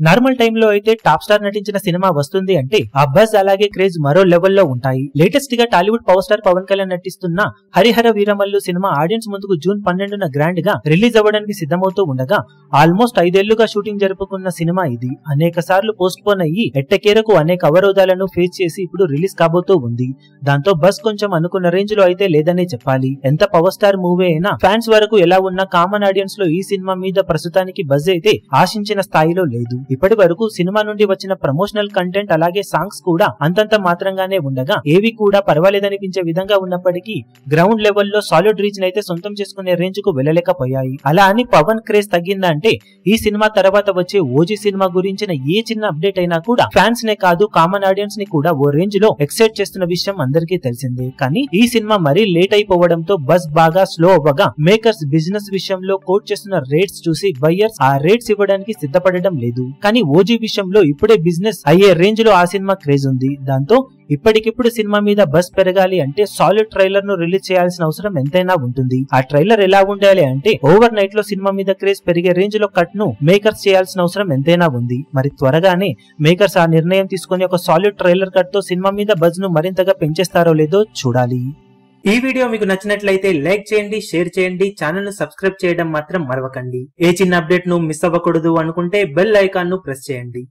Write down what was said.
Normal టైంలో అయితే top star నటించిన సినిమా వస్తుంది అంటే ఆ బజ్ అలాగే క్రేజ్ మరో లెవెల్లో ఉంటాయి. లేటెస్ట్ గా టాలీవుడ్ పవర్ స్టార్ పవన్ కళ్యాణ్ నటిస్తున్న హరిహర వీరమల్లు సినిమా ఆడియన్స్ ముందుకు జూన్ 12న గ్రాండ్ గా రిలీజ్ అవ్వడానికి సిద్ధమవుతూ ఉండగా ఆల్మోస్ట్ 5 ఏళ్లుగా షూటింగ్ జరుపుకున్న సినిమా ఇది అనేక సార్లు పోస్ట్ పోన్ అయ్యి ఎట్టకేరకు అనేక అవరోధాలను ఫేస్ చేసి ఇప్పుడు రిలీజ్ కాబోతూ ఉంది. దాంతో బస్ కొంచెం అనుకున్న రేంజ్ లో అయితే లేదనే చెప్పాలి. ఎంత పవర్ స్టార్ మూవీ అయినా ఫ్యాన్స్ వరకు ఎలా ఉన్నా కామన్ ఆడియన్స్ లో ఈ సినిమా మీద ప్రస్తుతానికి బజ్ అయితే ఆశించిన స్థాయిలో లేదు. ఇప్పటి వరకు సినిమా నుండి వచ్చిన ప్రమోషనల్ కంటెంట్ అలాగే సాంగ్స్ కూడా అంతంత మాత్రంగానే ఉండగా ఏవి కూడా పర్వాలేదనిపించే విధంగా ఉన్నప్పటికీ గ్రౌండ్ లెవెల్లో సాలిడ్ రీచ్ అయితే సొంతం చేసుకునే రేంజ్ కు వెళ్ళలేకపోయాయి. అలా అని పవన్ క్రేజ్ తగ్గిందా అంటే ఈ సినిమా తర్వాత వచ్చే ఓజీ సినిమా గురించిన ఏ చిన్న అప్డేట్ అయినా కూడా ఫ్యాన్స్ నే కాదు కామన్ ఆడియన్స్ ని కూడా ఓ రేంజ్ లో ఎక్సైట్ చేస్తున్న విషయం అందరికీ తెలిసిందే. కానీ ఈ సినిమా మరీ లేట్ అయిపోవడంతో బస్ బాగా స్లో అవ్వగా మేకర్స్ బిజినెస్ విషయంలో కోట్ చేస్తున్న రేట్స్ చూసి బయ్యర్స్ ఆ రేట్స్ ఇవ్వడానికి సిద్ధపడడం లేదు. కానీ ఓజీ విషయంలో ఇప్పుడే బిజినెస్ అయ్యే రేంజ్ లో ఆ సినిమా క్రేజ్ ఉంది. దాంతో ఇప్పటికిప్పుడు సినిమా మీద బస్ పెరగాలి అంటే సాలిడ్ ట్రైలర్ ను రిలీజ్ చేయాల్సిన అవసరం ఎంతైనా ఉంటుంది. ఆ ట్రైలర్ ఎలా ఉండాలి అంటే ఓవర్ నైట్ లో సినిమా మీద క్రేజ్ పెరిగే రేంజ్ లో కట్ ను మేకర్స్ చేయాల్సిన అవసరం ఎంతైనా ఉంది. మరి త్వరగానే మేకర్స్ ఆ నిర్ణయం తీసుకుని ఒక సాలిడ్ ట్రైలర్ కట్ తో సినిమా మీద బజ్ ను మరింతగా పెంచేస్తారో లేదో చూడాలి. ఈ వీడియో మీకు నచ్చినట్లయితే లైక్ చేయండి, షేర్ చేయండి, ఛానల్ ను సబ్స్క్రైబ్ చేయడం మాత్రం మరవకండి. ఏ చిన్న అప్డేట్ ను మిస్ అవ్వకూడదు అనుకుంటే బెల్ ఐకాన్ ను ప్రెస్ చేయండి.